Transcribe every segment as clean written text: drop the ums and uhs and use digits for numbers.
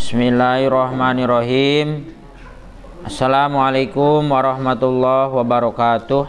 Bismillahirrahmanirrahim. Assalamualaikum warahmatullahi wabarakatuh.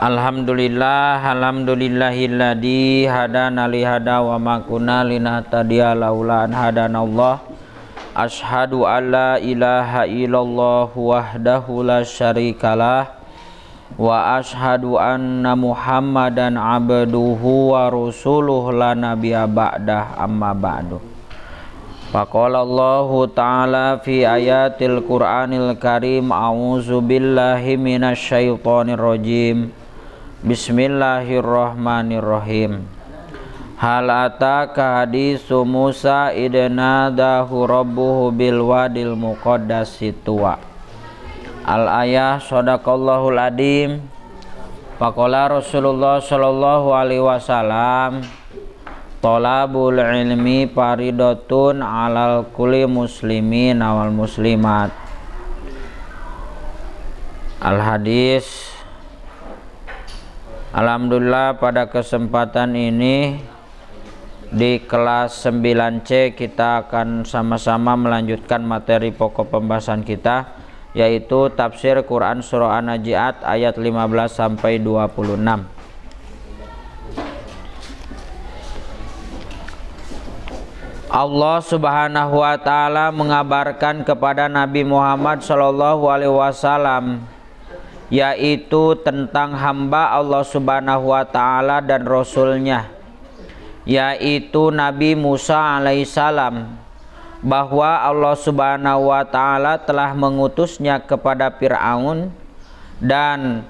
Alhamdulillahilladzi hadana li hada wa ma kunna linahtadiya laula an hadanallah. Asyhadu an la ilaha illallah wahdahu la syarikalah wa asyhadu anna Muhammadan abduhu wa rasuluh la nabiyya ba'dah, amma ba'du. Faqala Allahu ta'ala fi ayatil Qur'anil Karim, a'udzu billahi minasyaitonir rajim. Bismillahirrahmanirrahim. Hal ataka hadisu Musa idnadahu rabbuhu bil wadil muqaddasi tuwa. Al-ayah. Shadaqallahul adim. Faqala Rasulullah sallallahu alaihi wasallam, thalabul ilmi faridatun alal kulli muslimin wal muslimat. Al-hadis. Alhamdulillah, pada kesempatan ini di kelas 9C kita akan sama-sama melanjutkan materi pokok pembahasan kita, yaitu tafsir Quran surah An-Najiat ayat 15 sampai 26. Allah Subhanahu wa taala mengabarkan kepada Nabi Muhammad sallallahu alaihi wasallam, yaitu tentang hamba Allah Subhanahu wa taala dan rasulnya, yaitu Nabi Musa alaihissalam, bahwa Allah Subhanahu wa taala telah mengutusnya kepada Fir'aun dan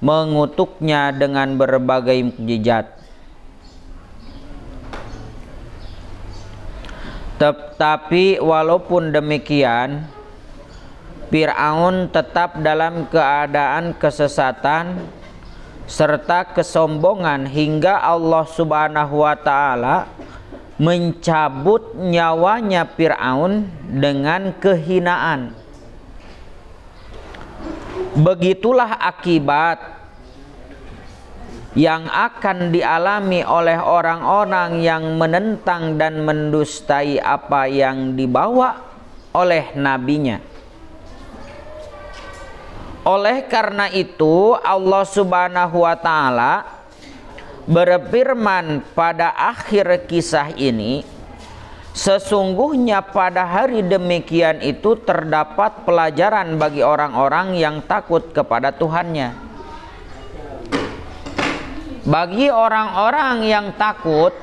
mengutuknya dengan berbagai mukjizat. Tetapi walaupun demikian, Fir'aun tetap dalam keadaan kesesatan serta kesombongan hingga Allah Subhanahu wa taala mencabut nyawanya Fir'aun dengan kehinaan. Begitulah akibat yang akan dialami oleh orang-orang yang menentang dan mendustai apa yang dibawa oleh nabinya. Oleh karena itu Allah Subhanahu wa taala berfirman pada akhir kisah ini, sesungguhnya pada hari demikian itu terdapat pelajaran bagi orang-orang yang takut kepada Tuhannya. Bagi orang-orang yang takut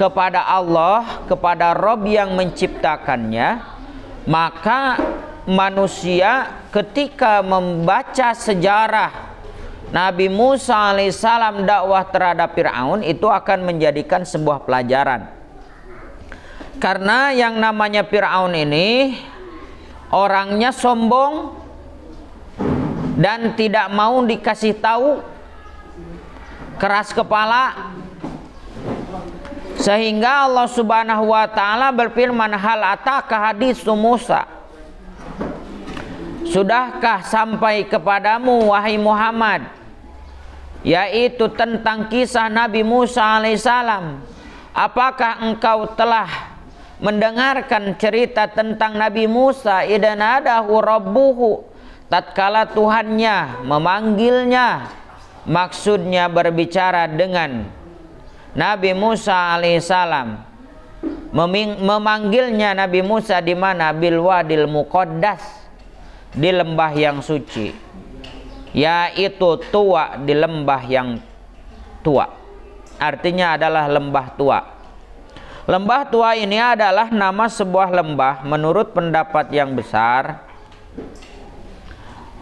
kepada Allah, kepada Rabb yang menciptakannya, maka manusia ketika membaca sejarah Nabi Musa alaihissalam dakwah terhadap Fir'aun itu akan menjadikan sebuah pelajaran. Karena yang namanya Fir'aun ini orangnya sombong dan tidak mau dikasih tahu, keras kepala, sehingga Allah Subhanahu wa taala berfirman, hal ataka hadisu Musa, sudahkah sampai kepadamu wahai Muhammad, yaitu tentang kisah Nabi Musa alaihissalam. Apakah engkau telah mendengarkan cerita tentang Nabi Musa idnadahu rabbuhu, tatkala Tuhannya memanggilnya, maksudnya berbicara dengan Nabi Musa alaihissalam, memanggilnya Nabi Musa di mana? Bil wadil muqaddas, di lembah yang suci, yaitu Tuwa, di lembah yang tua. Artinya adalah lembah tua. Lembah tua ini adalah nama sebuah lembah menurut pendapat yang besar,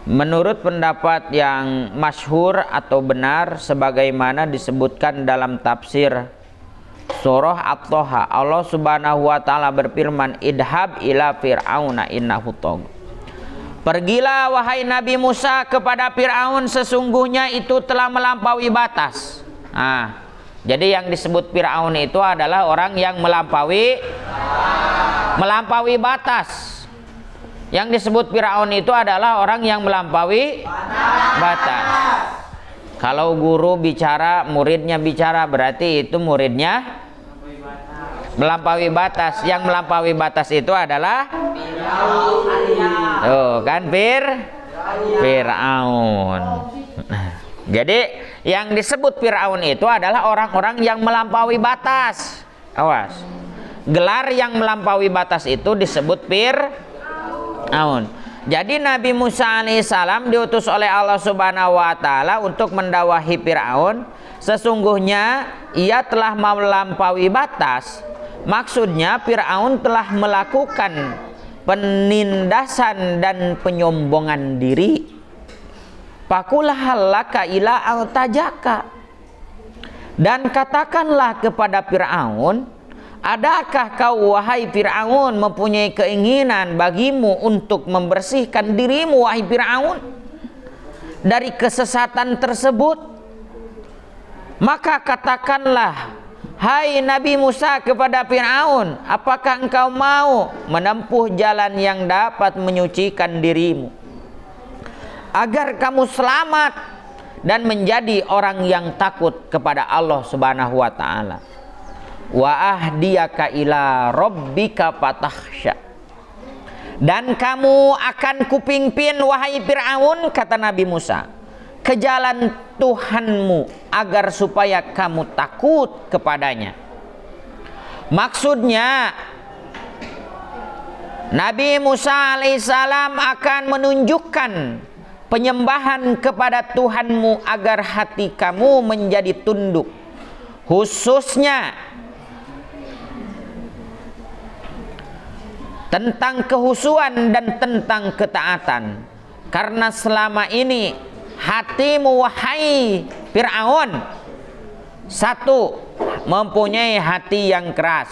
menurut pendapat yang masyhur atau benar, sebagaimana disebutkan dalam tafsir surah At-Thaha. Allah Subhanahu wa taala berfirman, idhab ila fir'auna innahu tagha. Pergilah wahai Nabi Musa kepada Fir'aun, sesungguhnya itu telah melampaui batas. Jadi yang disebut Fir'aun itu adalah orang yang melampaui batas. Yang disebut Fir'aun itu adalah orang yang melampaui batas. Kalau guru bicara, muridnya bicara, berarti itu muridnya melampaui batas. Yang melampaui batas itu adalah kan Fir'aun. Jadi yang disebut Fir'aun itu adalah orang-orang yang melampaui batas. Awas. Gelar yang melampaui batas itu disebut Fir'aun. Jadi Nabi Musa alaihissalam diutus oleh Allah Subhanahu wa taala untuk mendakwahi Fir'aun. Sesungguhnya ia telah melampaui batas. Maksudnya Fir'aun telah melakukan penindasan dan penyombongan diri. Pakulah halaka ila altajaka. Dan katakanlah kepada Fir'aun, adakah kau wahai Fir'aun mempunyai keinginan bagimu untuk membersihkan dirimu wahai Fir'aun dari kesesatan tersebut? Maka katakanlah, hai Nabi Musa kepada Fir'aun, apakah engkau mau menempuh jalan yang dapat menyucikan dirimu agar kamu selamat dan menjadi orang yang takut kepada Allah Subhanahu wa taala? Wa ahdiyaka ila rabbika fatakhsha. Dan kamu akan kupimpin wahai Fir'aun, kata Nabi Musa, ke jalan Tuhanmu agar supaya kamu takut kepadanya. Maksudnya Nabi Musa alaihissalam akan menunjukkan penyembahan kepada Tuhanmu agar hati kamu menjadi tunduk, khususnya tentang kehusuan dan tentang ketaatan. Karena selama ini hatimu wahai Fir'aun, satu, mempunyai hati yang keras,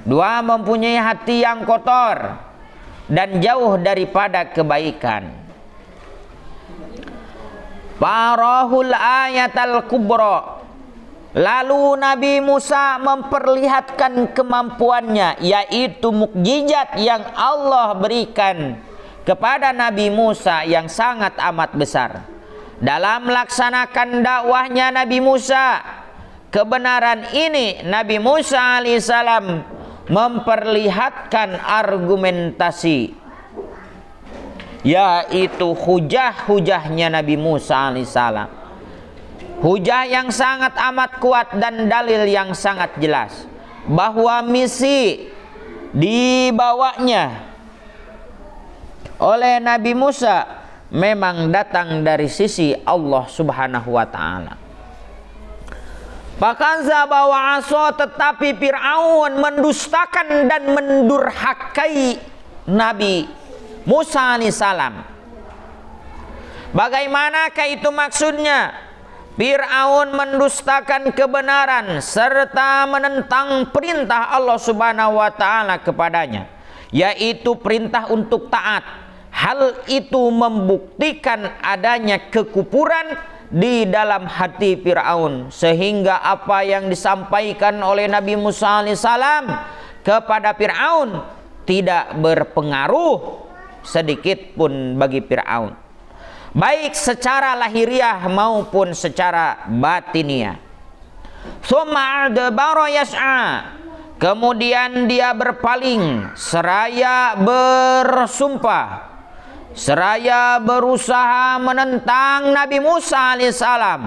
dua, mempunyai hati yang kotor dan jauh daripada kebaikan. Farahul ayatal kubra. Lalu Nabi Musa memperlihatkan kemampuannya, yaitu mukjizat yang Allah berikan kepada Nabi Musa yang sangat amat besar. Dalam melaksanakan dakwahnya Nabi Musa, kebenaran ini Nabi Musa alaihissalam memperlihatkan argumentasi, yaitu hujah-hujahnya Nabi Musa alaihissalam. Hujah yang sangat amat kuat dan dalil yang sangat jelas bahwa misi dibawanya oleh Nabi Musa memang datang dari sisi Allah Subhanahu wa taala. Fakadzaba wa asa, tetapi Fir'aun mendustakan dan mendurhakai Nabi Musa alaihissalam. Bagaimanakah itu maksudnya? Fir'aun mendustakan kebenaran serta menentang perintah Allah Subhanahu wa taala kepadanya, yaitu perintah untuk taat. Hal itu membuktikan adanya kekufuran di dalam hati Fir'aun, sehingga apa yang disampaikan oleh Nabi Musa alaihissalam kepada Fir'aun tidak berpengaruh sedikit pun bagi Fir'aun, baik secara lahiriah maupun secara batiniah. Tsumma adbara yas'a. Kemudian dia berpaling seraya bersumpah, seraya berusaha menentang Nabi Musa alaihissalam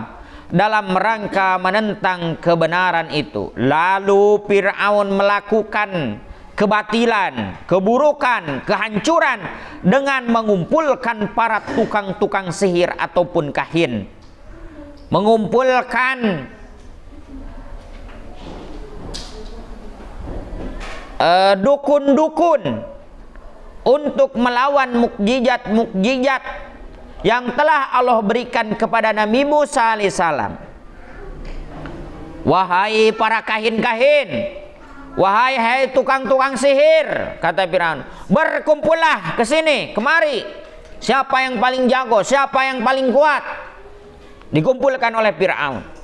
dalam rangka menentang kebenaran itu. Lalu Fir'aun melakukan kebatilan, keburukan, kehancuran dengan mengumpulkan para tukang-tukang sihir ataupun kahin, mengumpulkan dukun-dukun untuk melawan mukjizat-mukjizat yang telah Allah berikan kepada Nabi Musa alaihissalam. Wahai para kahin-kahin, wahai tukang-tukang sihir, kata Fir'aun, berkumpullah ke sini, kemari. Siapa yang paling jago, siapa yang paling kuat? Dikumpulkan oleh Fir'aun.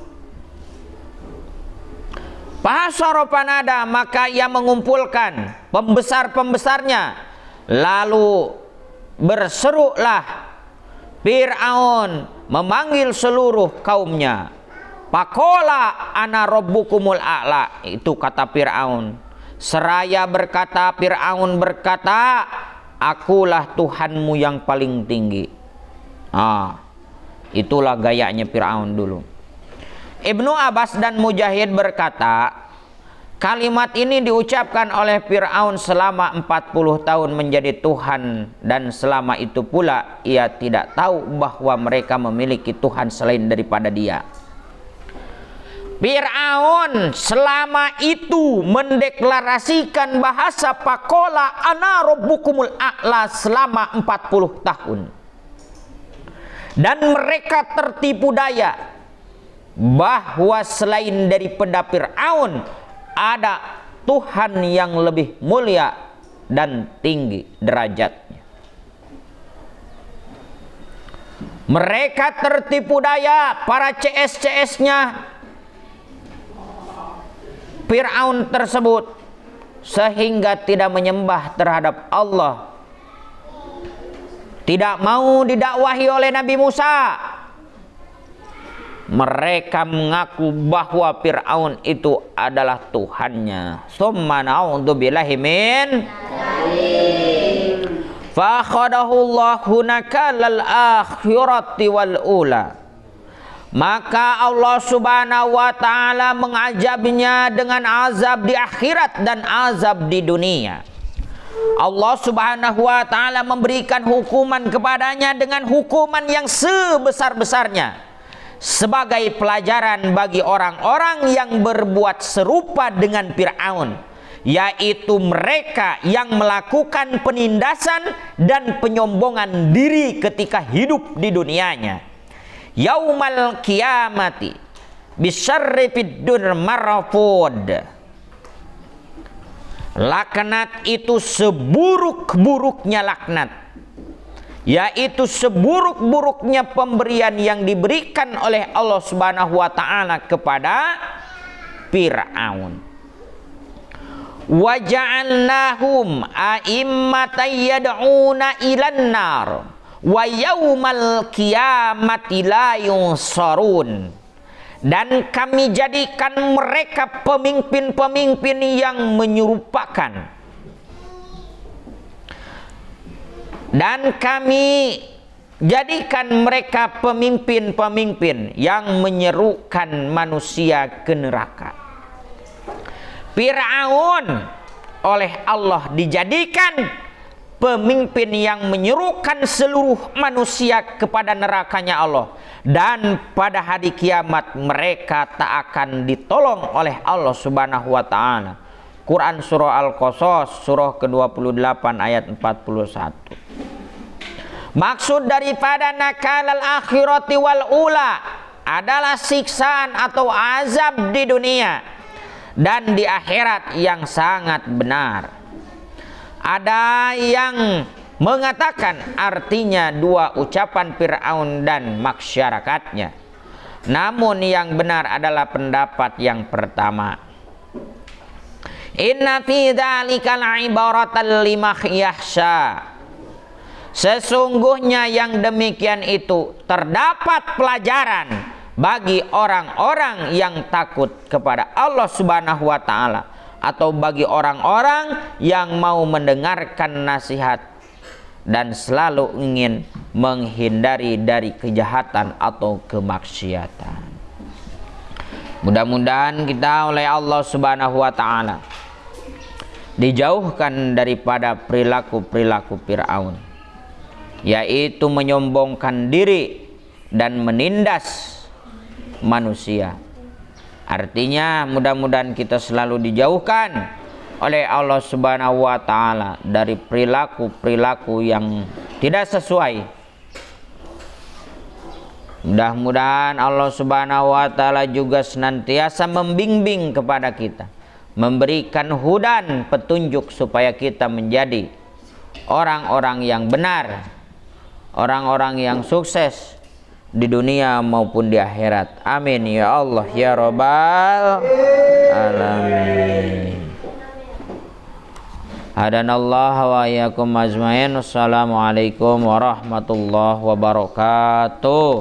Fahasara fanada, maka ia mengumpulkan pembesar-pembesarnya. Lalu berserulah Fir'aun memanggil seluruh kaumnya. Faqala ana rabbukumul a'la, itu kata Fir'aun. Seraya berkata, Fir'aun berkata, akulah Tuhanmu yang paling tinggi. Itulah gayanya Fir'aun dulu. Ibnu Abbas dan Mujahid berkata, kalimat ini diucapkan oleh Fir'aun selama 40 tahun menjadi Tuhan, dan selama itu pula ia tidak tahu bahwa mereka memiliki Tuhan selain daripada dia. Fir'aun selama itu mendeklarasikan bahasa faqala ana rabbukumul a'la selama 40 tahun. Dan mereka tertipu daya bahwa selain daripada Fir'aun ada Tuhan yang lebih mulia dan tinggi derajatnya. Mereka tertipu daya, para CS-CS-nya Fir'aun tersebut, sehingga tidak menyembah terhadap Allah, tidak mau didakwahi oleh Nabi Musa. Mereka mengaku bahwa Fir'aun itu adalah Tuhannya. Summa na'udzubillahi min fa akhadahullahu nakalal akhirati wal ula. Maka Allah Subhanahu wa ta'ala mengazabnya dengan azab di akhirat dan azab di dunia. Allah Subhanahu wa ta'ala memberikan hukuman kepadanya dengan hukuman yang sebesar-besarnya, sebagai pelajaran bagi orang-orang yang berbuat serupa dengan Fir'aun, yaitu mereka yang melakukan penindasan dan penyombongan diri ketika hidup di dunianya. Yaumal kiamati bisyarri fid dunya marfud. Laknat itu seburuk-buruknya laknat, yaitu seburuk-buruknya pemberian yang diberikan oleh Allah Subhanahu wa ta'ala kepada Fir'aun. Wa ja'alnahum a'immatan yad'una ilan nar wa yaumal qiyamati la yunsarun. Dan kami jadikan mereka pemimpin-pemimpin yang menyerupakan, dan kami jadikan mereka pemimpin-pemimpin yang menyerukan manusia ke neraka. Fir'aun oleh Allah dijadikan pemimpin yang menyerukan seluruh manusia kepada nerakanya Allah, dan pada hari kiamat mereka tak akan ditolong oleh Allah Subhanahu wa ta'ala. Quran surah Al-Qasas surah ke-28 ayat 41. Maksud daripada nakalal akhirati wal ula adalah siksaan atau azab di dunia dan di akhirat yang sangat benar. Ada yang mengatakan artinya dua ucapan Fir'aun dan masyarakatnya. Namun yang benar adalah pendapat yang pertama. Inna fi dzalika la'ibaratan liman yakhsha. Sesungguhnya yang demikian itu terdapat pelajaran bagi orang-orang yang takut kepada Allah Subhanahu wa ta'ala, atau bagi orang-orang yang mau mendengarkan nasihat dan selalu ingin menghindari dari kejahatan atau kemaksiatan. Mudah-mudahan kita oleh Allah Subhanahu wa ta'ala dijauhkan daripada perilaku-perilaku Fir'aun, yaitu menyombongkan diri dan menindas manusia. Artinya mudah-mudahan kita selalu dijauhkan oleh Allah Subhanahu wa ta'ala dari perilaku-perilaku yang tidak sesuai. Mudah-mudahan Allah Subhanahu wa ta'ala juga senantiasa membimbing kepada kita, memberikan hudan, petunjuk, supaya kita menjadi orang-orang yang benar, orang-orang yang sukses di dunia maupun di akhirat. Amin ya Allah ya Rabbal alamin. Hadanallahu wa iyyakum ajmain. Assalamualaikum warahmatullahi wabarakatuh.